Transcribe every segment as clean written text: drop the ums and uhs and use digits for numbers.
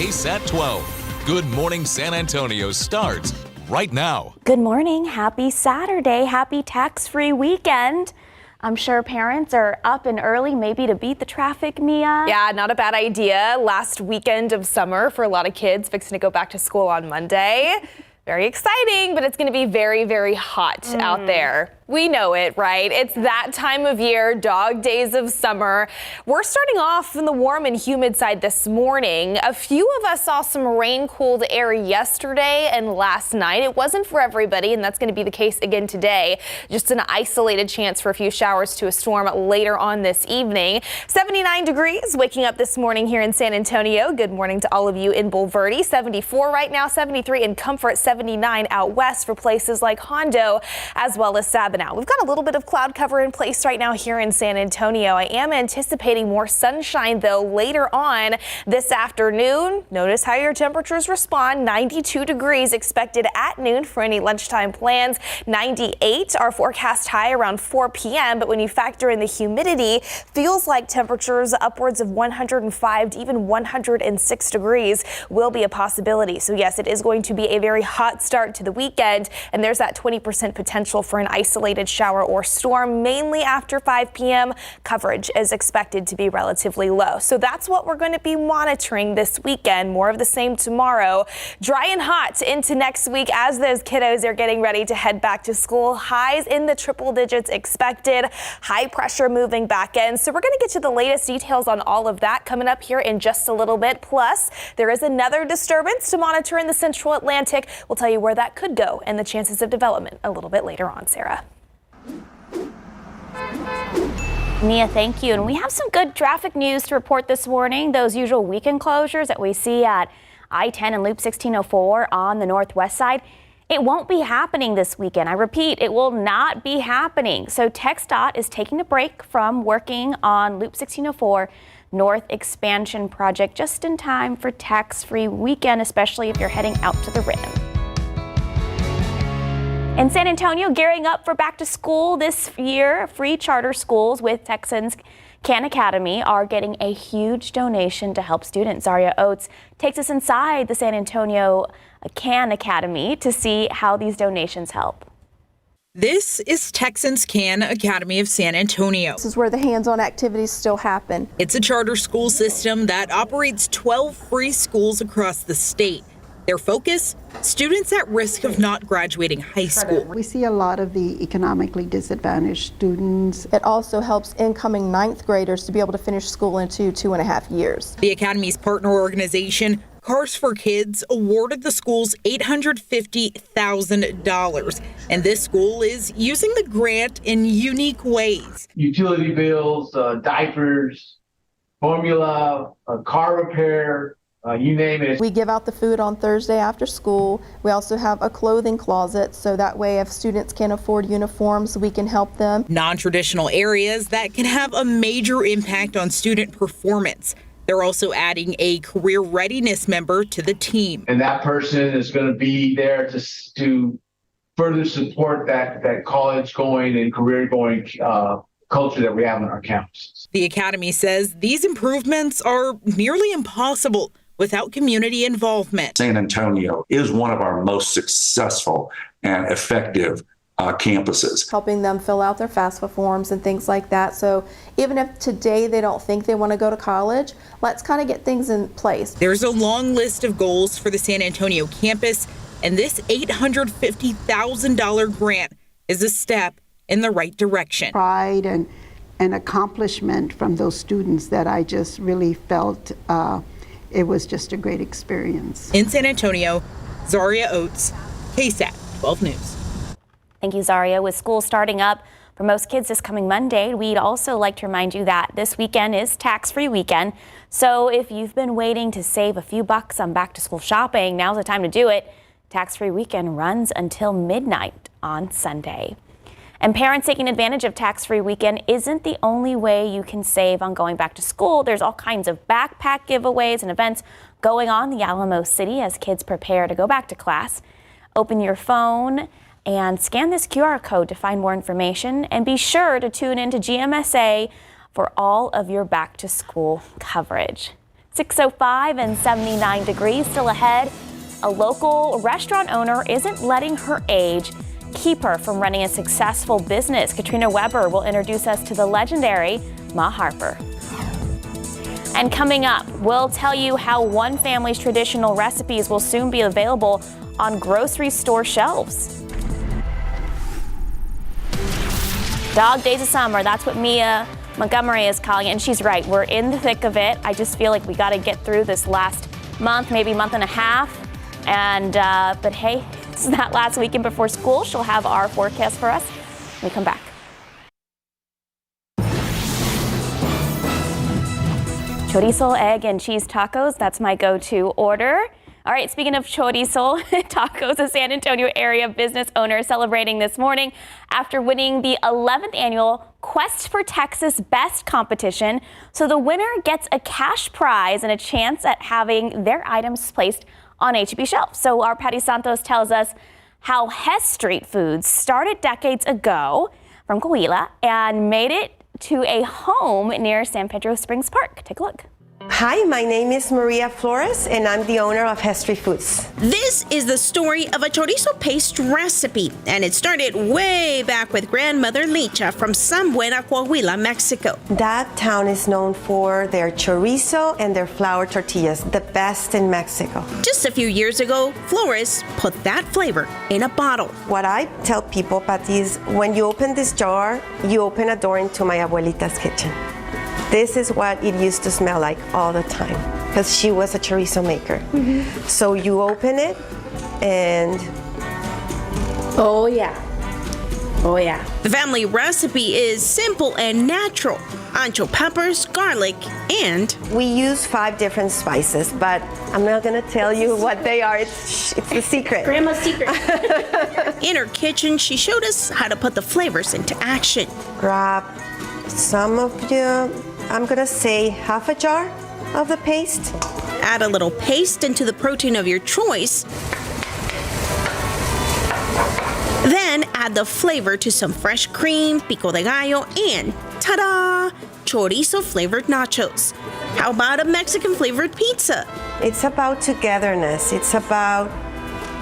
KSAT 12. Good Morning San Antonio starts right now. Good morning. Happy Saturday. Happy tax-free weekend. I'm sure parents are up and early, maybe to beat the traffic, Mia. Yeah, not a bad idea. Last weekend of summer for a lot of kids, fixing to go back to school on Monday. Very exciting, but it's going to be very, very hot out there. We know it, right? It's that time of year, dog days of summer. We're starting off in the warm and humid side this morning. A few of us saw some rain-cooled air yesterday and last night. It wasn't for everybody, and that's going to be the case again today. Just an isolated chance for a few showers to a storm later on this evening. 79 degrees waking up this morning here in San Antonio. Good morning to all of you in Bulverde. 74 right now, 73 in Comfort, 79 out west for places like Hondo as well as Sabinal. We've got a little bit of cloud cover in place right now here in San Antonio. I am anticipating more sunshine, though, later on this afternoon. Notice how your temperatures respond. 92 degrees expected at noon for any lunchtime plans. 98 our forecast high around 4 p.m. But when you factor in the humidity, feels like temperatures upwards of 105 to even 106 degrees will be a possibility. So yes, it is going to be a very hot start to the weekend, and there's that 20% potential for an isolated shower or storm, mainly after 5 p.m. Coverage is expected to be relatively low. So that's what we're going to be monitoring this weekend. More of the same tomorrow. Dry and hot into next week as those kiddos are getting ready to head back to school. Highs in the triple digits expected. High pressure moving back in. So we're going to get to the latest details on all of that coming up here in just a little bit. Plus, there is another disturbance to monitor in the central Atlantic. We'll tell you where that could go and the chances of development a little bit later on, Sarah. Mia, thank you. And we have some good traffic news to report this morning. Those usual weekend closures that we see at I-10 and Loop 1604 on the northwest side, it won't be happening this weekend. I repeat, it will not be happening. So TxDOT is taking a break from working on Loop 1604 North Expansion Project just in time for tax-free weekend, especially if you're heading out to the Rim. In San Antonio, gearing up for back to school this year, free charter schools with Texans Khan Academy are getting a huge donation to help students. Zaria Oates takes us inside the San Antonio Khan Academy to see how these donations help. This is Texans Khan Academy of San Antonio. This is where the hands-on activities still happen. It's a charter school system that operates 12 free schools across the state. Their focus, students at risk of not graduating high school. We see a lot of the economically disadvantaged students. It also helps incoming ninth graders to be able to finish school in 2.5 years. The Academy's partner organization, Cars for Kids, awarded the schools $850,000. And this school is using the grant in unique ways. Utility bills, diapers, formula, car repair, you name it. We give out the food on Thursday after school. We also have a clothing closet, so that way if students can't afford uniforms, we can help them. Non-traditional areas that can have a major impact on student performance. They're also adding a career readiness member to the team. And that person is going to be there to further support that college going and career going culture that we have on our campuses. The Academy says these improvements are nearly impossible without community involvement. San Antonio is one of our most successful and effective campuses. Helping them fill out their FAFSA forms and things like that. So even if today they don't think they want to go to college, let's kind of get things in place. There's a long list of goals for the San Antonio campus, and this $850,000 grant is a step in the right direction. Pride and accomplishment from those students that I just really felt it was just a great experience. In San Antonio, Zaria Oates, KSAT 12 News. Thank you, Zaria. With school starting up for most kids this coming Monday, we'd also like to remind you that this weekend is tax-free weekend. So if you've been waiting to save a few bucks on back-to-school shopping, now's the time to do it. Tax-free weekend runs until midnight on Sunday. And parents taking advantage of tax-free weekend isn't the only way you can save on going back to school. There's all kinds of backpack giveaways and events going on in the Alamo City as kids prepare to go back to class. Open your phone and scan this QR code to find more information, and be sure to tune in to GMSA for all of your back to school coverage. 6:05 and 79 degrees still ahead. A local restaurant owner isn't letting her age keep her from running a successful business. Katrina Weber will introduce us to the legendary Ma Harper. And coming up, we'll tell you how one family's traditional recipes will soon be available on grocery store shelves. Dog days of summer, that's what Mia Montgomery is calling it, and she's right. We're in the thick of it. I just feel like we got to get through this last month, maybe month and a half. And but hey, it's that last weekend before school. She'll have our forecast for us when we come back. Chorizo, egg, and cheese tacos, that's my go-to order. All right, speaking of chorizo tacos, a San Antonio area business owner celebrating this morning after winning the 11th annual Quest for Texas Best competition. So the winner gets a cash prize and a chance at having their items placed on H-E-B shelves. So our Patty Santos tells us how Hess Street Foods started decades ago from Coahuila and made it to a home near San Pedro Springs Park. Take a look. Hi, my name is Maria Flores, and I'm the owner of Hess Street Foods. This is the story of a chorizo paste recipe, and it started way back with grandmother Licha from San Buena, Coahuila, Mexico. That town is known for their chorizo and their flour tortillas, the best in Mexico. Just a few years ago, Flores put that flavor in a bottle. What I tell people, Patty, is when you open this jar, you open a door into my abuelita's kitchen. This is what it used to smell like all the time, because she was a chorizo maker. Mm-hmm. So you open it and... Oh yeah. Oh yeah. The family recipe is simple and natural. Ancho peppers, garlic, and... We use 5 different spices, but I'm not gonna tell you what they are. It's the secret. Grandma's secret. In her kitchen, she showed us how to put the flavors into action. Grab some of you, I'm gonna say half a jar of the paste. Add a little paste into the protein of your choice. Then add the flavor to some fresh cream, pico de gallo, and ta-da! Chorizo flavored nachos. How about a Mexican flavored pizza? It's about togetherness. It's about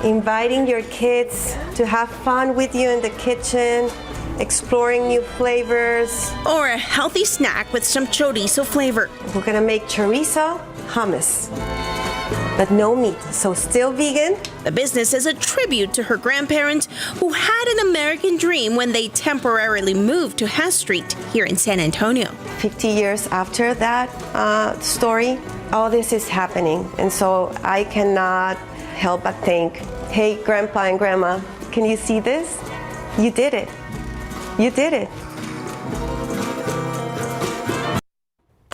inviting your kids to have fun with you in the kitchen, exploring new flavors. Or a healthy snack with some chorizo flavor. We're gonna make chorizo hummus, but no meat, so still vegan. The business is a tribute to her grandparents who had an American dream when they temporarily moved to Hess Street here in San Antonio. 50 years after that story, all this is happening. And so I cannot help but think, hey, Grandpa and Grandma, can you see this? You did it. You did it.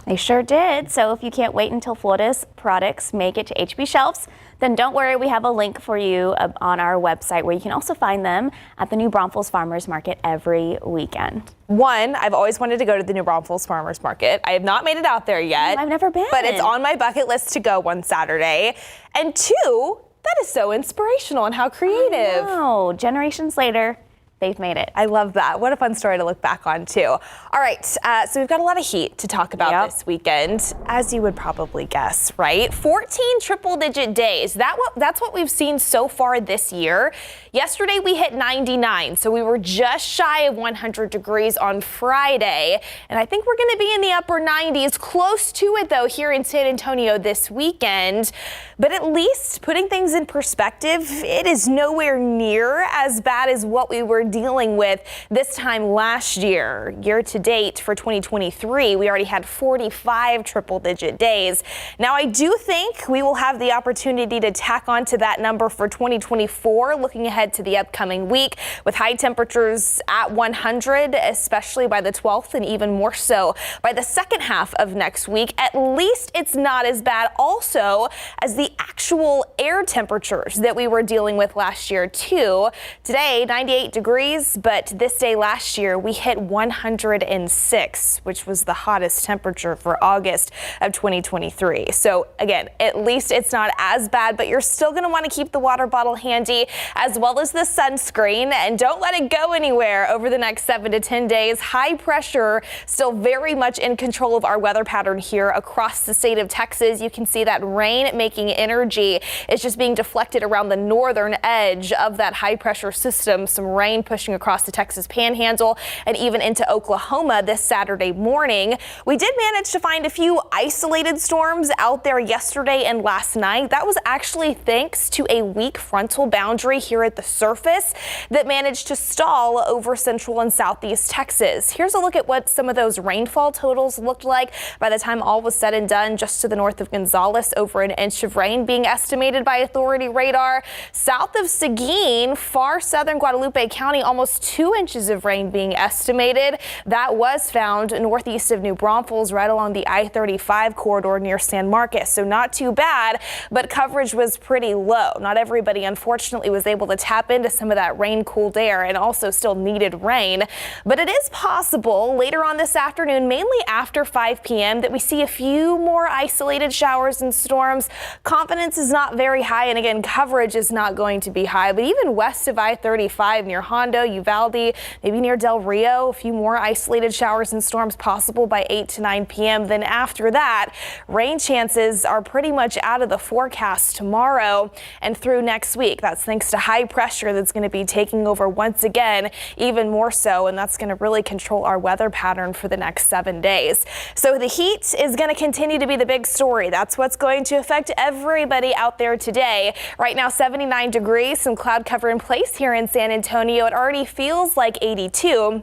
They sure did. So if you can't wait until Florida's products make it to H-E-B shelves, then don't worry, we have a link for you on our website where you can also find them at the New Braunfels Farmers Market every weekend. One, I've always wanted to go to the New Braunfels Farmers Market. I have not made it out there yet. I've never been. But it's on my bucket list to go one Saturday. And 2, that is so inspirational and how creative. Oh, generations later, they've made it. I love that. What a fun story to look back on, too. All right, so we've got a lot of heat to talk about this weekend, as you would probably guess, right? 14 triple-digit days. That's what we've seen so far this year. Yesterday, we hit 99, so we were just shy of 100 degrees on Friday. And I think we're going to be in the upper 90s, close to it, though, here in San Antonio this weekend. But at least putting things in perspective, it is nowhere near as bad as what we were dealing with this time last year. Year to date for 2023, we already had 45 triple-digit days. Now, I do think we will have the opportunity to tack on to that number for 2024, looking ahead to the upcoming week with high temperatures at 100, especially by the 12th and even more so by the second half of next week. At least it's not as bad also as the actual air temperatures that we were dealing with last year, too. Today, 98 degrees. degrees, but this day last year we hit 106, which was the hottest temperature for August of 2023. So again, at least it's not as bad, but you're still going to want to keep the water bottle handy as well as the sunscreen, and don't let it go anywhere over the next 7 to 10 days. High pressure still very much in control of our weather pattern here across the state of Texas. You can see that rain making energy is just being deflected around the northern edge of that high pressure system. Some rain pushing across the Texas panhandle and even into Oklahoma this Saturday morning. We did manage to find a few isolated storms out there yesterday and last night. That was actually thanks to a weak frontal boundary here at the surface that managed to stall over central and southeast Texas. Here's a look at what some of those rainfall totals looked like by the time all was said and done. Just to the north of Gonzales, over an inch of rain being estimated by authority radar. South of Seguin, far southern Guadalupe County, almost 2 inches of rain being estimated. That was found northeast of New Braunfels, right along the I-35 corridor near San Marcos. So not too bad, but coverage was pretty low. Not everybody, unfortunately, was able to tap into some of that rain-cooled air and also still needed rain. But it is possible later on this afternoon, mainly after 5 p.m., that we see a few more isolated showers and storms. Confidence is not very high, and again, coverage is not going to be high. But even west of I-35 near Hondo, Uvalde, maybe near Del Rio, a few more isolated showers and storms possible by 8 to 9 p.m. Then after that, rain chances are pretty much out of the forecast tomorrow and through next week. That's thanks to high pressure that's going to be taking over once again, even more so, and that's going to really control our weather pattern for the next 7 days. So the heat is going to continue to be the big story. That's what's going to affect everybody out there today. Right now, 79 degrees, some cloud cover in place here in San Antonio. It already feels like 82.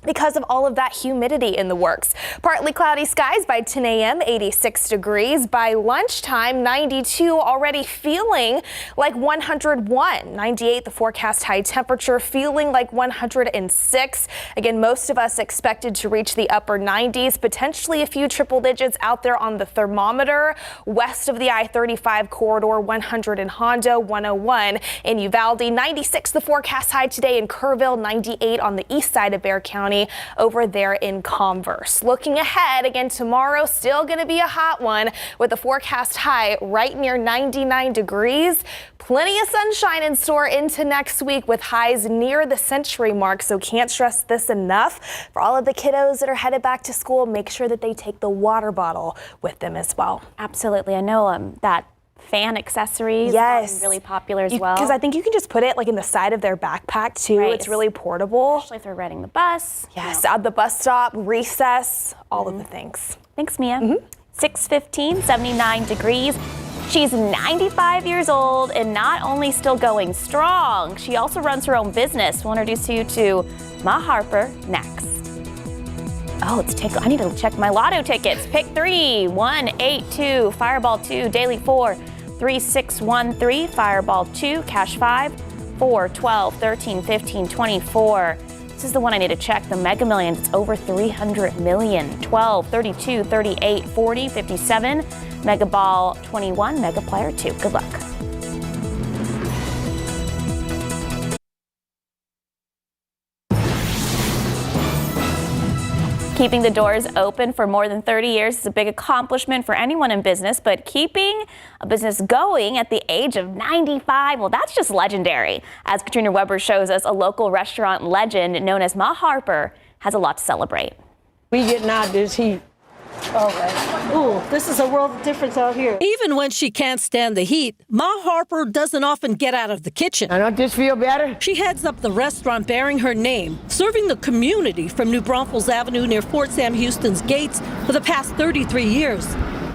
Because of all of that humidity in the works. Partly cloudy skies by 10 a.m., 86 degrees. By lunchtime, 92, already feeling like 101. 98, the forecast high temperature, feeling like 106. Again, most of us expected to reach the upper 90s, potentially a few triple digits out there on the thermometer. West of the I-35 corridor, 100 in Hondo, 101 in Uvalde. 96, the forecast high today in Kerrville. 98 on the east side of Bexar County, over there in Converse. Looking ahead again tomorrow, still going to be a hot one with a forecast high right near 99 degrees. Plenty of sunshine in store into next week with highs near the century mark. So can't stress this enough. For all of the kiddos that are headed back to school, make sure that they take the water bottle with them as well. Absolutely. I know that fan accessories, yes, really popular as well. Because I think you can just put it like in the side of their backpack too. Right. It's really portable. Especially if they're riding the bus. Yes, at the bus stop, recess, all of the things. Thanks, Mia. 6:15, 79 degrees. She's 95 years old and not only still going strong, she also runs her own business. We'll introduce you to Ma Harper next. Oh, I need to check my lotto tickets. Pick 3, 1, 8, 2, Fireball 2, Daily 4, 3, 6, 1, 3, Fireball 2, Cash 5, 4, 12, 13, 15, 24. This is the one I need to check. The Mega Millions, it's over 300 million. 12, 32, 38, 40, 57, Mega Ball 21, Mega Player 2. Good luck. Keeping the doors open for more than 30 years is a big accomplishment for anyone in business, but keeping a business going at the age of 95, well, that's just legendary. As Katrina Weber shows us, a local restaurant legend known as Ma Harper has a lot to celebrate. We getting out this heat. Okay. Ooh, this is a world of difference out here. Even when she can't stand the heat, Ma Harper doesn't often get out of the kitchen. I don't this feel better? She heads up the restaurant bearing her name, serving the community from New Braunfels Avenue near Fort Sam Houston's gates for the past 33 years.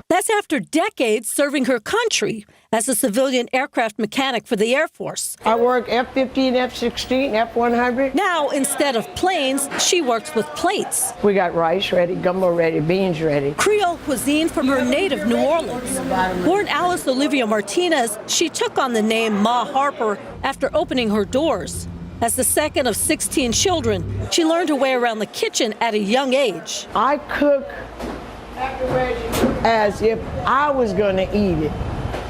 That's after decades serving her country as a civilian aircraft mechanic for the Air Force. I work F-15, F-16, F-100. Now, instead of planes, she works with plates. We got rice ready, gumbo ready, beans ready. Creole cuisine from her native New Orleans. Born Alice Olivia Martinez, she took on the name Ma Harper after opening her doors. As the second of 16 children, she learned her way around the kitchen at a young age. I cook as if I was going to eat it.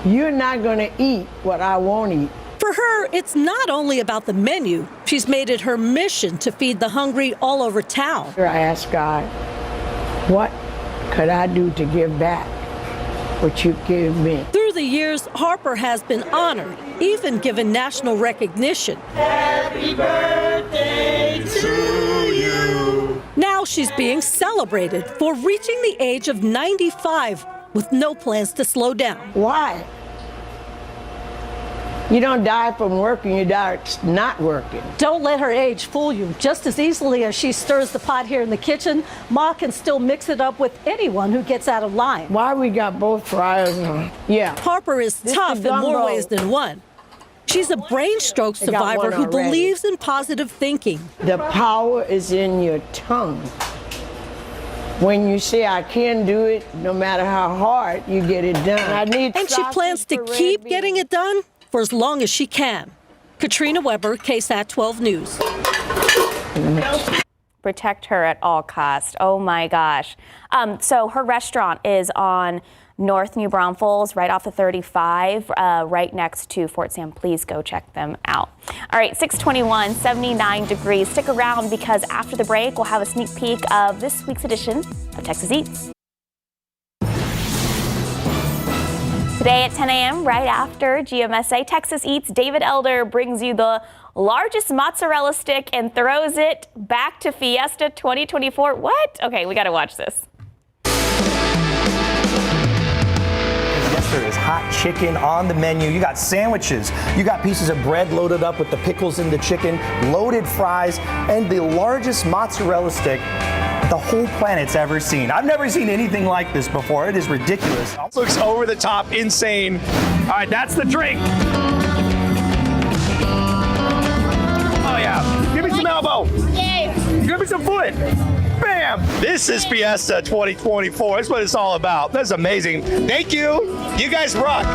You're not going to eat what I won't eat. For her, it's not only about the menu. She's made it her mission to feed the hungry all over town. I asked God, what could I do to give back what you gave me? Through the years, Harper has been honored, even given national recognition. Happy birthday to you. Now she's being celebrated for reaching the age of 95 with no plans to slow down. Why? You don't die from working, you die not working. Don't let her age fool you. Just as easily as she stirs the pot here in the kitchen, Ma can still mix it up with anyone who gets out of line. Why we got both fryers on? Yeah. Harper is tough in more ways than one. She's a brain stroke survivor who believes in positive thinking. The power is in your tongue. When you say, I can do it, no matter how hard, you get it done. And she plans to keep getting it done for as long as she can. Katrina Weber, KSAT 12 News. Protect her at all costs. Oh my gosh. So her restaurant is on North New Braunfels, right off of 35, right next to Fort Sam. Please go check them out. All right, 621, 79 degrees. Stick around because after the break, we'll have a sneak peek of this week's edition of Texas Eats. Today at 10 a.m., right after GMSA, Texas Eats, David Elder brings you the largest mozzarella stick and throws it back to Fiesta 2024. What? Okay, we got to watch this. Yes, there is hot chicken on the menu. You got sandwiches. You got pieces of bread loaded up with the pickles and the chicken, loaded fries, and the largest mozzarella stick the whole planet's ever seen. I've never seen anything like this before. It is ridiculous. Looks over the top, insane. All right, that's the drink. Oh yeah, give me some elbow. Give me some foot. Bam! This is Fiesta 2024. That's what it's all about. That's amazing. Thank you. You guys rock.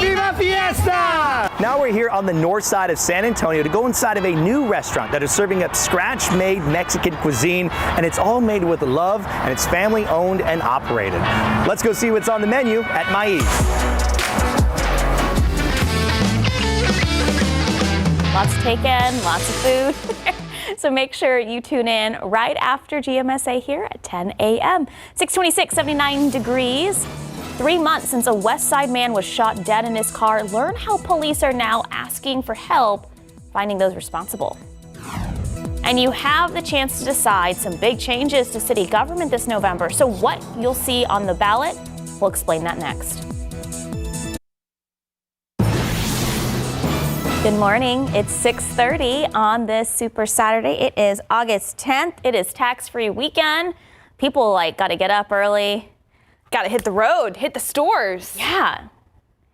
Viva Fiesta! Now we're here on the north side of San Antonio to go inside of a new restaurant that is serving up scratch-made Mexican cuisine, and it's all made with love, and it's family-owned and operated. Let's go see what's on the menu at My Eats. Lots to take in, lots of food. So make sure you tune in right after GMSA here at 10 a.m. 626, 79 degrees. 3 months since a West Side man was shot dead in his car. Learn how police are now asking for help finding those responsible. And you have the chance to decide some big changes to city government this November. So what you'll see on the ballot, we'll explain that next. Good morning. It's 6:30 on this Super Saturday. It is August 10th. It is tax-free weekend. People got to get up early. Got to hit the road, hit the stores. Yeah.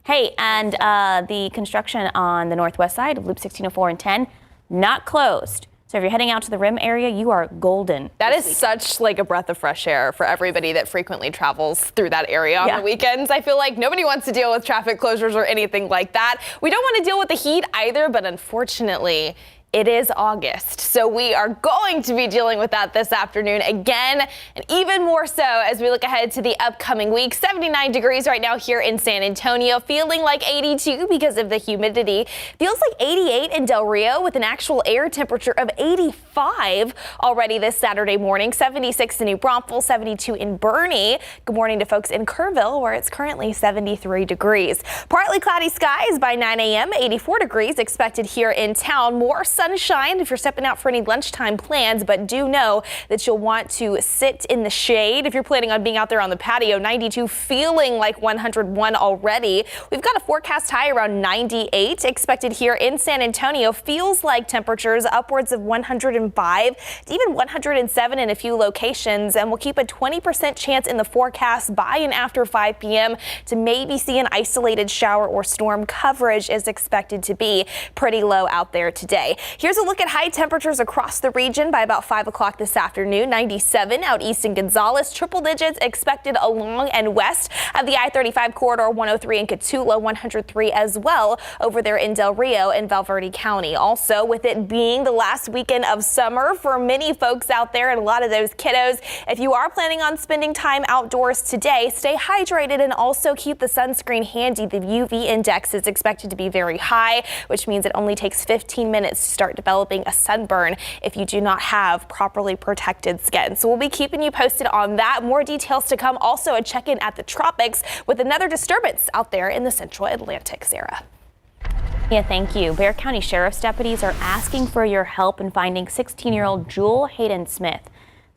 Hey, and the construction on the northwest side of Loop 1604 and 10, not closed. So if you're heading out to the Rim area, you are golden. That is such a breath of fresh air for everybody that frequently travels through that area on the weekends. I feel like nobody wants to deal with traffic closures or anything like that. We don't want to deal with the heat either, but unfortunately, it is August, so we are going to be dealing with that this afternoon again, and even more so as we look ahead to the upcoming week. 79 degrees right now here in San Antonio, feeling like 82 because of the humidity. Feels like 88 in Del Rio with an actual air temperature of 85 already this Saturday morning. 76 in New Braunfels, 72 in Bernie. Good morning to folks in Kerrville, where it's currently 73 degrees. Partly cloudy skies by 9 a.m., 84 degrees expected here in town. More sunshine if you're stepping out for any lunchtime plans, but do know that you'll want to sit in the shade if you're planning on being out there on the patio. 92 feeling like 101 already. We've got a forecast high around 98 expected here in San Antonio. Feels like temperatures upwards of 105 to even 107 in a few locations, and we'll keep a 20% chance in the forecast by and after 5 p.m. to maybe see an isolated shower or storm. Coverage is expected to be pretty low out there today. Here's a look at high temperatures across the region by about 5 o'clock this afternoon. 97 out east in Gonzales, triple digits expected along and west of the I-35 corridor, 103 in Cotulla, 103 as well over there in Del Rio and Valverde County. Also, with it being the last weekend of summer for many folks out there and a lot of those kiddos, if you are planning on spending time outdoors today, stay hydrated and also keep the sunscreen handy. The UV index is expected to be very high, which means it only takes 15 minutes to start developing a sunburn if you do not have properly protected skin. So we'll be keeping you posted on that. More details to come. Also a check-in at the tropics with another disturbance out there in the central Atlantic. Sarah. Yeah, thank you. Bexar County Sheriff's deputies are asking for your help in finding 16-year-old Jewel Hayden Smith.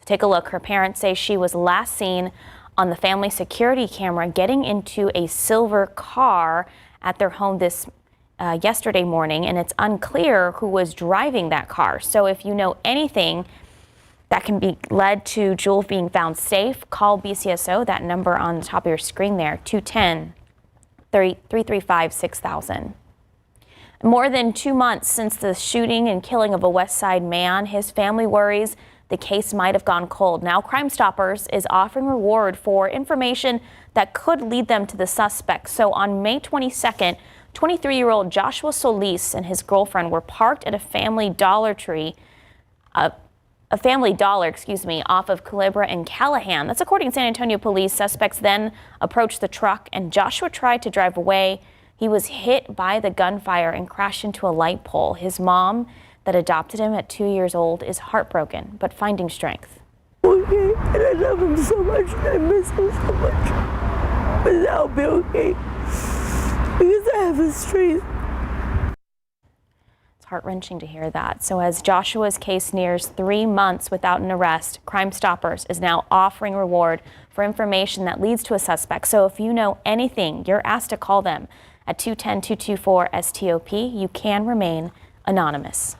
Take a look. Her parents say she was last seen on the family security camera getting into a silver car at their home yesterday morning, and it's unclear who was driving that car. So if you know anything that can be led to Jewel being found safe, call BCSO, that number on the top of your screen there, 210-335-6000. More than 2 months since the shooting and killing of a West Side man, his family worries the case might have gone cold. Now Crime Stoppers is offering reward for information that could lead them to the suspect. So on May 22nd, 23-year-old Joshua Solis and his girlfriend were parked at a Family Dollar, off of Culebra and Callahan. That's according to San Antonio police. Suspects then approached the truck and Joshua tried to drive away. He was hit by the gunfire and crashed into a light pole. His mom, that adopted him at 2 years old, is heartbroken but finding strength. Okay, and I love him so much and I miss him so much. But I'll be okay because I have his strength. It's heart-wrenching to hear that. So as Joshua's case nears 3 months without an arrest, Crime Stoppers is now offering reward for information that leads to a suspect. So if you know anything, you're asked to call them at 210-224-STOP. You can remain anonymous.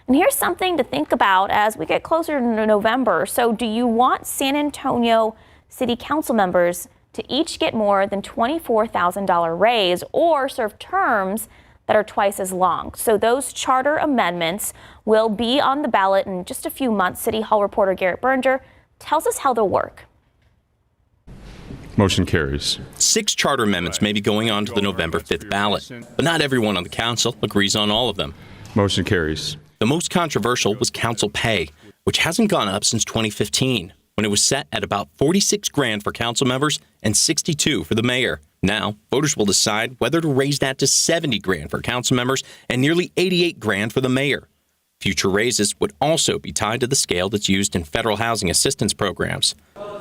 And here's something to think about as we get closer to November. So do you want San Antonio City Council members to each get more than $24,000 raise or serve terms that are twice as long? So those charter amendments will be on the ballot in just a few months. City Hall reporter Garrett Berger tells us how they'll work. Motion carries. 6 charter amendments may be going on to the November 5th ballot, but not everyone on the council agrees on all of them. Motion carries. The most controversial was council pay, which hasn't gone up since 2015, when it was set at about $46,000 for council members and $62,000 for the mayor. Now, voters will decide whether to raise that to $70,000 for council members and nearly $88,000 for the mayor. Future raises would also be tied to the scale that's used in federal housing assistance programs.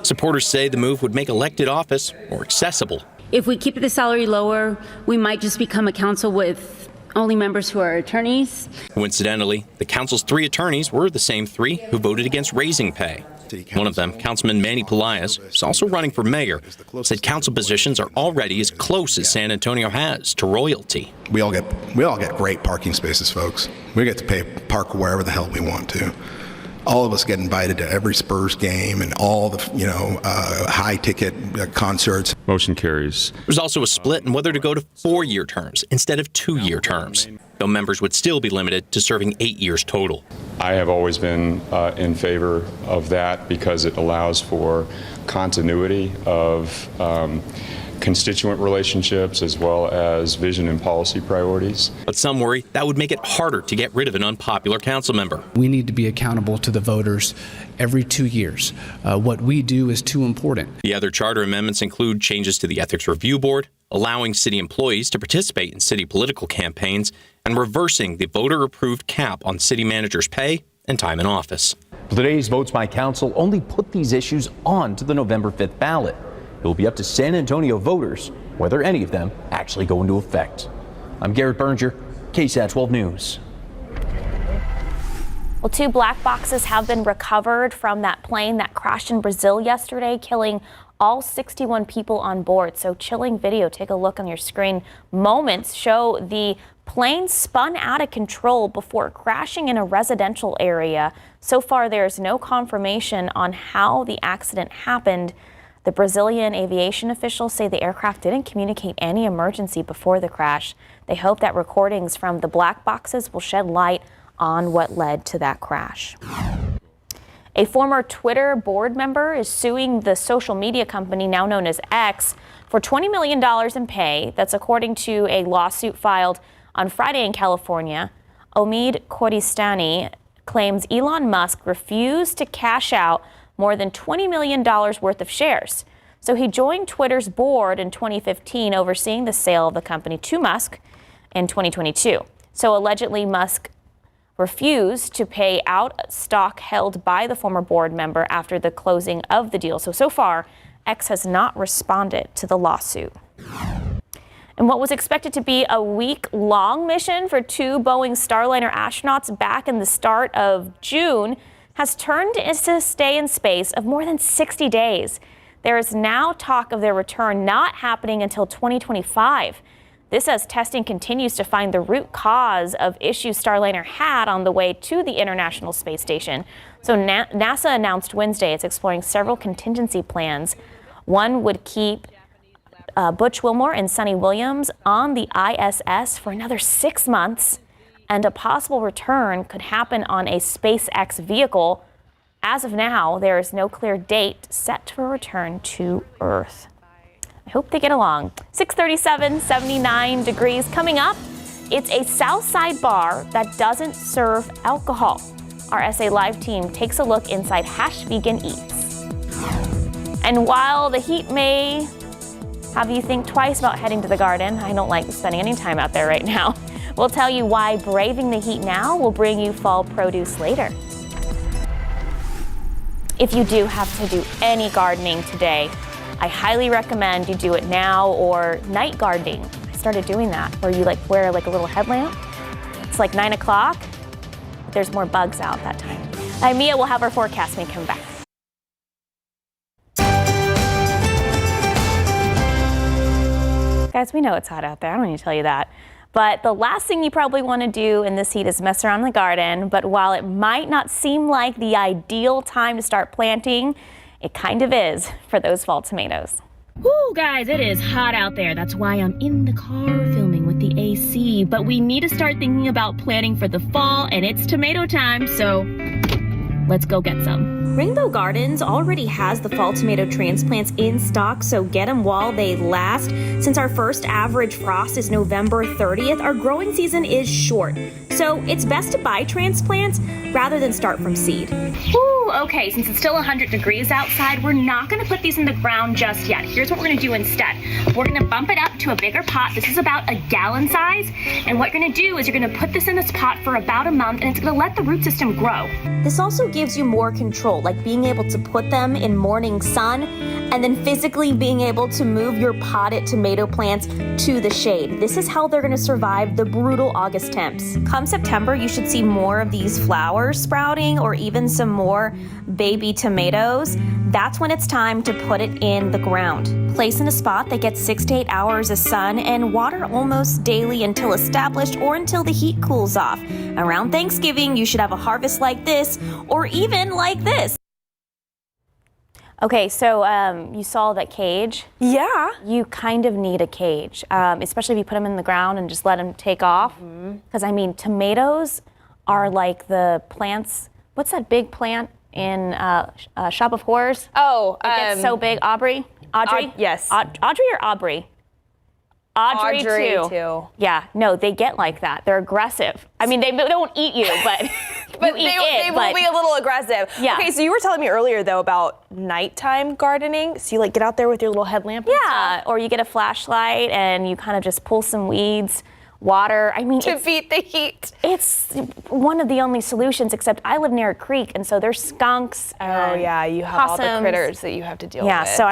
Supporters say the move would make elected office more accessible. If we keep the salary lower, we might just become a council with only members who are attorneys. Coincidentally, the council's 3 attorneys were the same 3 who voted against raising pay. One of them, Councilman Manny Pelaez, who's also running for mayor, said council positions are already as close as San Antonio has to royalty. We all get great parking spaces, folks. We get to park wherever the hell we want to. All of us get invited to every Spurs game and all the, high ticket concerts. Motion carries. There's also a split in whether to go to 4-year terms instead of 2-year terms, though members would still be limited to serving 8 years total. I have always been in favor of that because it allows for continuity of constituent relationships as well as vision and policy priorities. But some worry that would make it harder to get rid of an unpopular council member. We need to be accountable to the voters every 2 years. What we do is too important. The other charter amendments include changes to the Ethics Review Board, allowing city employees to participate in city political campaigns, and reversing the voter-approved cap on city managers' pay and time in office. Today's votes by council only put these issues on to the November 5th ballot. It will be up to San Antonio voters whether any of them actually go into effect. I'm Garrett Berger, KSAT 12 News. Well, 2 black boxes have been recovered from that plane that crashed in Brazil yesterday, killing all 61 people on board. So chilling video. Take a look on your screen. Moments show the plane spun out of control before crashing in a residential area. So far, there's no confirmation on how the accident happened. The Brazilian aviation officials say the aircraft didn't communicate any emergency before the crash. They hope that recordings from the black boxes will shed light on what led to that crash. A former Twitter board member is suing the social media company now known as X for $20 million in pay. That's according to a lawsuit filed on Friday in California. Omid Kordestani claims Elon Musk refused to cash out more than $20 million worth of shares. So he joined Twitter's board in 2015, overseeing the sale of the company to Musk in 2022. So allegedly, Musk refused to pay out stock held by the former board member after the closing of the deal. So far, X has not responded to the lawsuit. And what was expected to be a week-long mission for 2 Boeing Starliner astronauts back in the start of June has turned into a stay in space of more than 60 days. There is now talk of their return not happening until 2025. This as testing continues to find the root cause of issues Starliner had on the way to the International Space Station. So NASA announced Wednesday it's exploring several contingency plans. One would keep Butch Wilmore and Sonny Williams on the ISS for another 6 months, and a possible return could happen on a SpaceX vehicle. As of now, there is no clear date set for a return to Earth. I hope they get along. 6:37, 79 degrees. Coming up, it's a Southside bar that doesn't serve alcohol. Our SA Live team takes a look inside Vegan Eats. And while the heat may have you think twice about heading to the garden, I don't like spending any time out there right now. We'll tell you why braving the heat now will bring you fall produce later. If you do have to do any gardening today, I highly recommend you do it now or night gardening. I started doing that where you wear a little headlamp. It's 9 o'clock. There's more bugs out that time. Mia will have our forecast when we come back. Guys, we know it's hot out there. I don't need to tell you that. But the last thing you probably want to do in this heat is mess around in the garden. But while it might not seem like the ideal time to start planting, it kind of is for those fall tomatoes. Woo, guys, it is hot out there. That's why I'm in the car filming with the AC. But we need to start thinking about planting for the fall, and it's tomato time, so let's go get some. Rainbow Gardens already has the fall tomato transplants in stock, so get them while they last. Since our first average frost is November 30th, our growing season is short. So it's best to buy transplants rather than start from seed. Woo, okay, since it's still 100 degrees outside, we're not gonna put these in the ground just yet. Here's what we're gonna do instead. We're gonna bump it up to a bigger pot. This is about a gallon size. And what you're gonna do is you're gonna put this in this pot for about a month, and it's gonna let the root system grow. This also gives you more control, like being able to put them in morning sun and then physically being able to move your potted tomato plants to the shade. This is how they're gonna survive the brutal August temps. Come September, you should see more of these flowers sprouting or even some more baby tomatoes. That's when it's time to put it in the ground. Place in a spot that gets 6 to 8 hours of sun and water almost daily until established or until the heat cools off. Around Thanksgiving, you should have a harvest like this or even like this. Okay, so you saw that cage. Yeah. You kind of need a cage, especially if you put them in the ground and just let them take off. Because, tomatoes are like the plants. What's that big plant in Shop of Horrors? Oh, it gets so big. Audrey? Yes. Audrey or Aubrey? Audrey too. Yeah, no, they get like that. They're aggressive. They don't eat you, but but they will be a little aggressive. Yeah. Okay, so you were telling me earlier though about nighttime gardening. So you get out there with your little headlamp. Yeah, or you get a flashlight and you kind of just pull some weeds, water. To beat the heat. It's one of the only solutions, except I live near a creek, and so there's skunks. Oh yeah, you have all the critters that you have to deal with. Yeah, so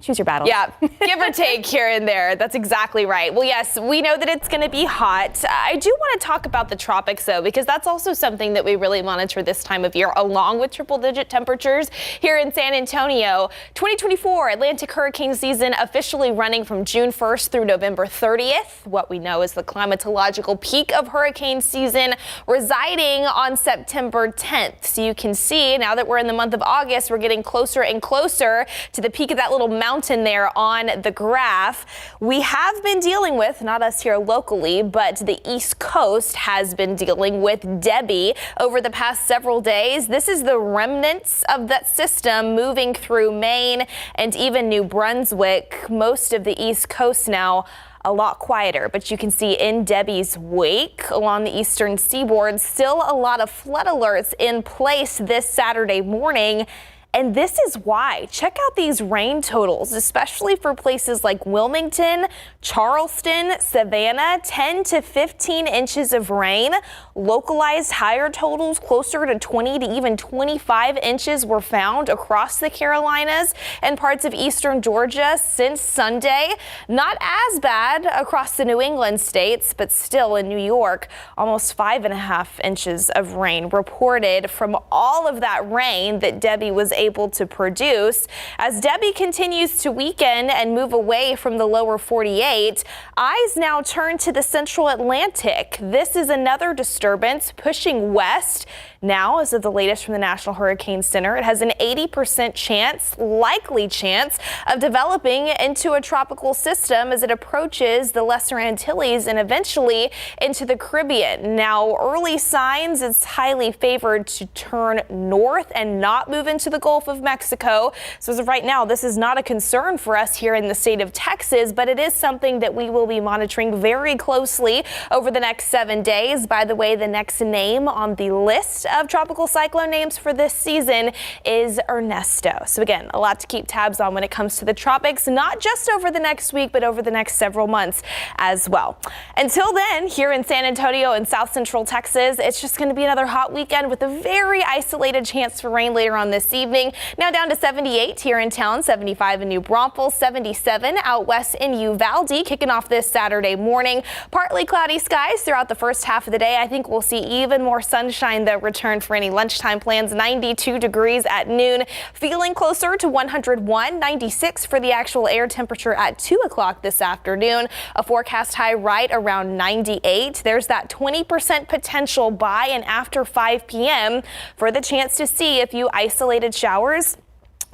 choose your battles. Yeah, give or take here and there. That's exactly right. Well, yes, we know that it's going to be hot. I do want to talk about the tropics, though, because that's also something that we really monitor this time of year, along with triple-digit temperatures here in San Antonio. 2024 Atlantic hurricane season officially running from June 1st through November 30th. What we know is the climatological peak of hurricane season residing on September 10th. So you can see now that we're in the month of August, we're getting closer and closer to the peak of that little mountain there on the graph. We have been dealing with, not us here locally, but the East Coast has been dealing with Debbie over the past several days. This is the remnants of that system moving through Maine and even New Brunswick. Most of the East Coast now a lot quieter, but you can see in Debbie's wake along the eastern seaboard, still a lot of flood alerts in place this Saturday morning. And this is why. Check out these rain totals, especially for places like Wilmington, Charleston, Savannah, 10 to 15 inches of rain. Localized higher totals closer to 20 to even 25 inches were found across the Carolinas and parts of eastern Georgia since Sunday. Not as bad across the New England states, but still in New York, almost 5.5 inches of rain reported from all of that rain that Debbie was able to produce. As Debbie continues to weaken and move away from the lower 48, eyes now turn to the central Atlantic. This is another disturbance pushing west. Now, as of the latest from the National Hurricane Center, it has an 80% chance, likely chance, of developing into a tropical system as it approaches the Lesser Antilles and eventually into the Caribbean. Now, early signs, it's highly favored to turn north and not move into the Gulf of Mexico. So as of right now, this is not a concern for us here in the state of Texas, but it is something that we will be monitoring very closely over the next 7 days. By the way, the next name on the list of tropical cyclone names for this season is Ernesto. So again, a lot to keep tabs on when it comes to the tropics, not just over the next week, but over the next several months as well. Until then, here in San Antonio and South Central Texas, it's just going to be another hot weekend with a very isolated chance for rain later on this evening. Now down to 78 here in town, 75 in New Braunfels, 77 out west in Uvalde, kicking off this Saturday morning. Partly cloudy skies throughout the first half of the day. I think we'll see even more sunshine though return for any lunchtime plans. 92 degrees at noon, feeling closer to 101, 96 for the actual air temperature at 2 o'clock this afternoon. A forecast high right around 98. There's that 20% potential by and after 5 p.m. for the chance to see a few isolated showers.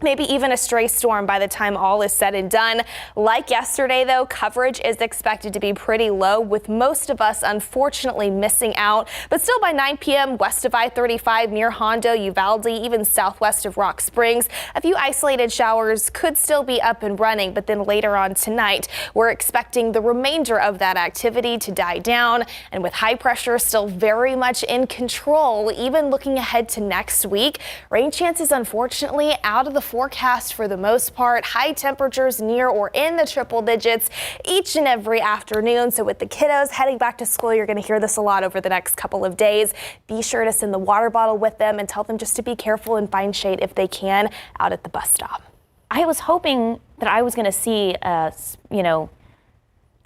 Maybe even a stray storm by the time all is said and done. Like yesterday, though, coverage is expected to be pretty low, with most of us unfortunately missing out. But still by 9 p.m. west of I-35 near Hondo, Uvalde, even southwest of Rock Springs, a few isolated showers could still be up and running. But then later on tonight, we're expecting the remainder of that activity to die down. And with high pressure still very much in control, even looking ahead to next week, rain chances unfortunately out of the forecast for the most part. High temperatures near or in the triple digits each and every afternoon. So with the kiddos heading back to school, you're going to hear this a lot over the next couple of days. Be sure to send the water bottle with them and tell them just to be careful and find shade if they can out at the bus stop. I was hoping that I was going to see a,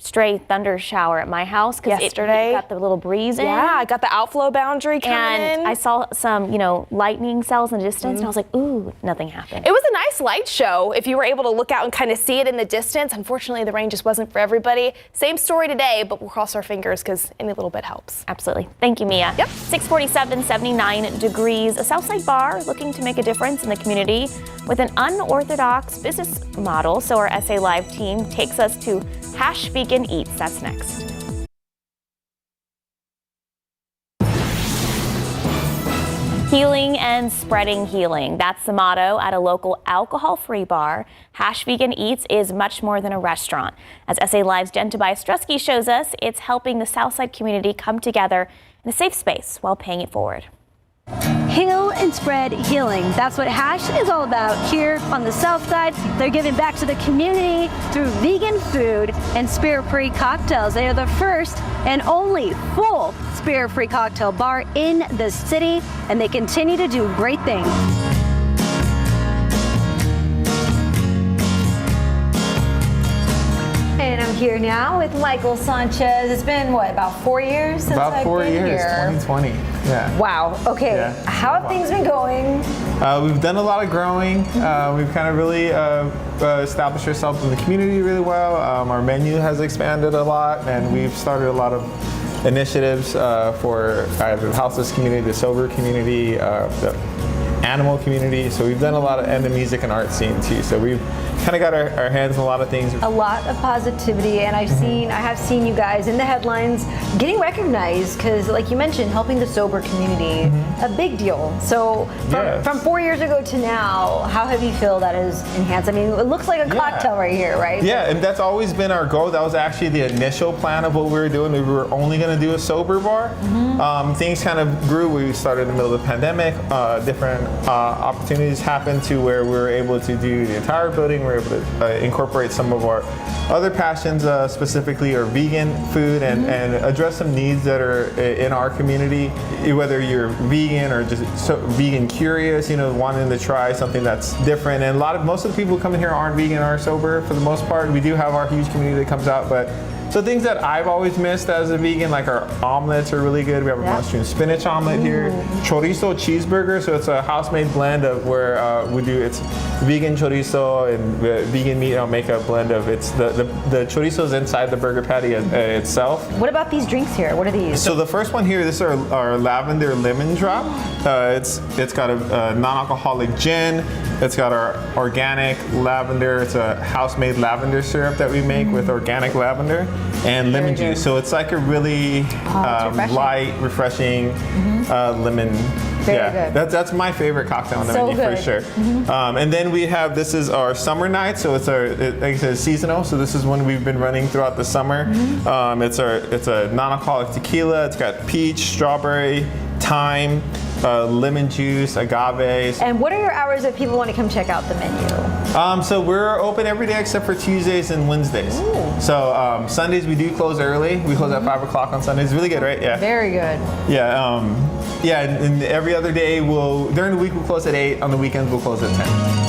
stray thunder shower at my house because yesterday it got the little breeze in. Yeah, I got the outflow boundary coming in. I saw some, lightning cells in the distance, and I was like, ooh, nothing happened. It was a nice light show if you were able to look out and kind of see it in the distance. Unfortunately, the rain just wasn't for everybody. Same story today, but we'll cross our fingers because any little bit helps. Absolutely. Thank you, Mia. Yep. 647, 79 degrees. A Southside bar looking to make a difference in the community with an unorthodox business model. So our SA Live team takes us to Hash Vegan Eats. That's next. Healing and spreading healing. That's the motto at a local alcohol-free bar. Hash Vegan Eats is much more than a restaurant. As SA Live's Jen Tobias Strusky shows us, it's helping the Southside community come together in a safe space while paying it forward. Heal and spread healing. That's what Hash is all about here on the South Side. They're giving back to the community through vegan food and spirit-free cocktails. They are the first and only full spirit-free cocktail bar in the city, and they continue to do great things. here now with Michael Sanchez. It's been, what, about 4 years since About I've 4 been years, here? 2020. Yeah. Wow. Okay. Yeah. How have things been going? We've done a lot of growing. We've kind of really established ourselves in the community really well. Our menu has expanded a lot, and we've started a lot of initiatives for the houseless community, the sober community, the animal community. So we've done a lot and the music and art scene too. So we've kind of got our hands in a lot of things. A lot of positivity, and I have seen you guys in the headlines getting recognized because, like you mentioned, helping the sober community, a big deal. So from 4 years ago to now, how have you feel that has enhanced? I mean, it looks like a cocktail right here, right? Yeah, and that's always been our goal. That was actually the initial plan of what we were doing. We were only going to do a sober bar. Things kind of grew. We started in the middle of the pandemic. Different opportunities happened to where we were able to do the entire building. We were able to incorporate some of our other passions, specifically our vegan food, and address some needs that are in our community. Whether you're vegan or just vegan curious, wanting to try something that's different. And most of the people who come in here aren't vegan or sober for the most part. We do have our huge community that comes out, but so things that I've always missed as a vegan, like our omelets are really good. We have a mushroom spinach omelet here. Chorizo cheeseburger, so it's a house-made blend of where it's vegan chorizo and vegan meat. I'll make a blend of the chorizo's inside the burger patty itself. What about these drinks here? What are these? So the first one here, this is our lavender lemon drop. It's got a non-alcoholic gin. It's got our organic lavender. It's a house-made lavender syrup that we make with organic lavender and lemon juice. So it's like a really light, refreshing lemon. Very good. That's my favorite cocktail on the menu for sure. And then we have, this is our summer night. So it's like I said, seasonal. So this is one we've been running throughout the summer. It's a non-alcoholic tequila. It's got peach, strawberry, thyme, lemon juice, agave. And what are your hours if people want to come check out the menu? So we're open every day except for Tuesdays and Wednesdays. Ooh. So Sundays we do close early. We close at 5 o'clock on Sundays. Really good, right? Yeah. Very good. Yeah. And every other day during the week we'll close at 8. On the weekends we'll close at 10.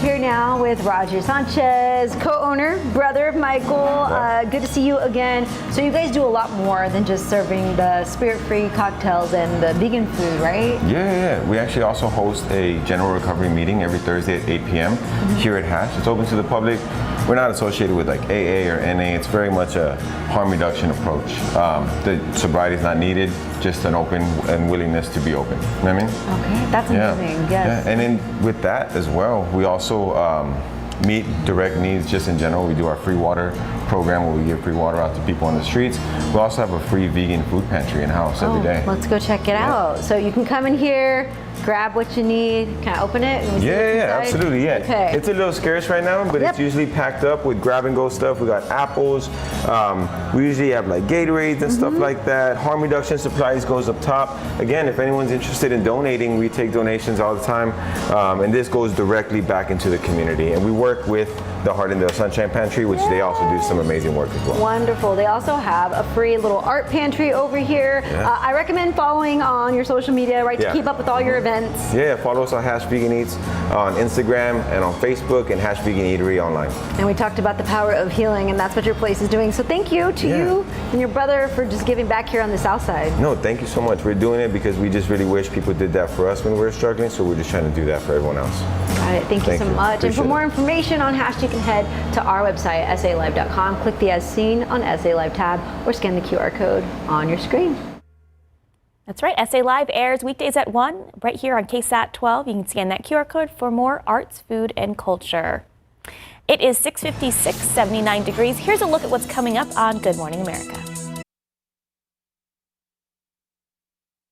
Here now with Roger Sanchez, co-owner, brother of Michael. Good to see you again. So you guys do a lot more than just serving the spirit-free cocktails and the vegan food, right? Yeah. We actually also host a general recovery meeting every Thursday at 8 p.m. here at Hash. It's open to the public. We're not associated with like AA or NA. It's very much a harm reduction approach. The sobriety is not needed, just an open and willingness to be open. You know what I mean? Okay, that's amazing. Yes. Yeah. And then with that as well, we also meet direct needs just in general. We do our free water program where we give free water out to people on the streets. We also have a free vegan food pantry in-house every day. Let's go check it out. So you can come in here, grab what you need. Can I open it? Yeah, absolutely, yeah. Okay. It's a little scarce right now, but it's usually packed up with grab-and-go stuff. We got apples. We usually have like Gatorades and stuff like that. Harm reduction supplies goes up top. Again, if anyone's interested in donating, we take donations all the time, and this goes directly back into the community. And we work with the Hardendale Sunshine Pantry, which they also do some amazing work as well. Wonderful. They also have a free little art pantry over here. I recommend following on your social media, right, to keep up with all your events. Yeah, follow us on Hash Vegan Eats on Instagram and on Facebook, and Hash Vegan Eatery online. And we talked about the power of healing, and that's what your place is doing. So thank you to you and your brother for just giving back here on the South Side. No, thank you so much. We're doing it because we just really wish people did that for us when we were struggling, so we're just trying to do that for everyone else. Got it. Thank you so much. And for more information on Hash, you can head to our website, salive.com, click the As Seen on SA Live tab, or scan the QR code on your screen. That's right. SA Live airs weekdays at 1 right here on KSAT 12. You can scan that QR code for more arts, food, and culture. It is 6:56, 79 degrees. Here's a look at what's coming up on Good Morning America.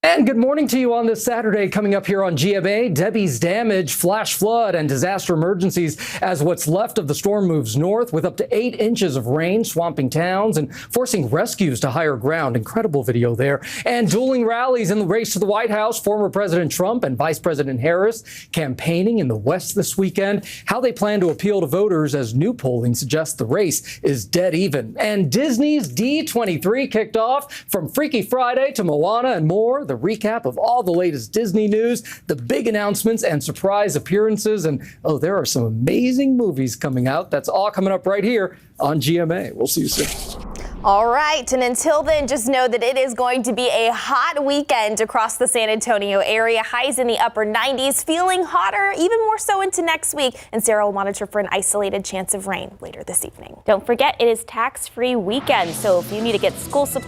And good morning to you on this Saturday. Coming up here on GMA, Debbie's damage, flash flood, and disaster emergencies as what's left of the storm moves north with up to 8 inches of rain swamping towns and forcing rescues to higher ground. Incredible video there. And dueling rallies in the race to the White House. Former President Trump and Vice President Harris campaigning in the West this weekend. How they plan to appeal to voters as new polling suggests the race is dead even. And Disney's D23 kicked off from Freaky Friday to Moana and more. The a recap of all the latest Disney news, the big announcements and surprise appearances. And oh, there are some amazing movies coming out. That's all coming up right here on GMA. We'll see you soon. All right, and until then, just know that it is going to be a hot weekend across the San Antonio area. Highs in the upper 90s, feeling hotter, even more so into next week. And Sarah will monitor for an isolated chance of rain later this evening. Don't forget, it is tax-free weekend, so if you need to get school supplies,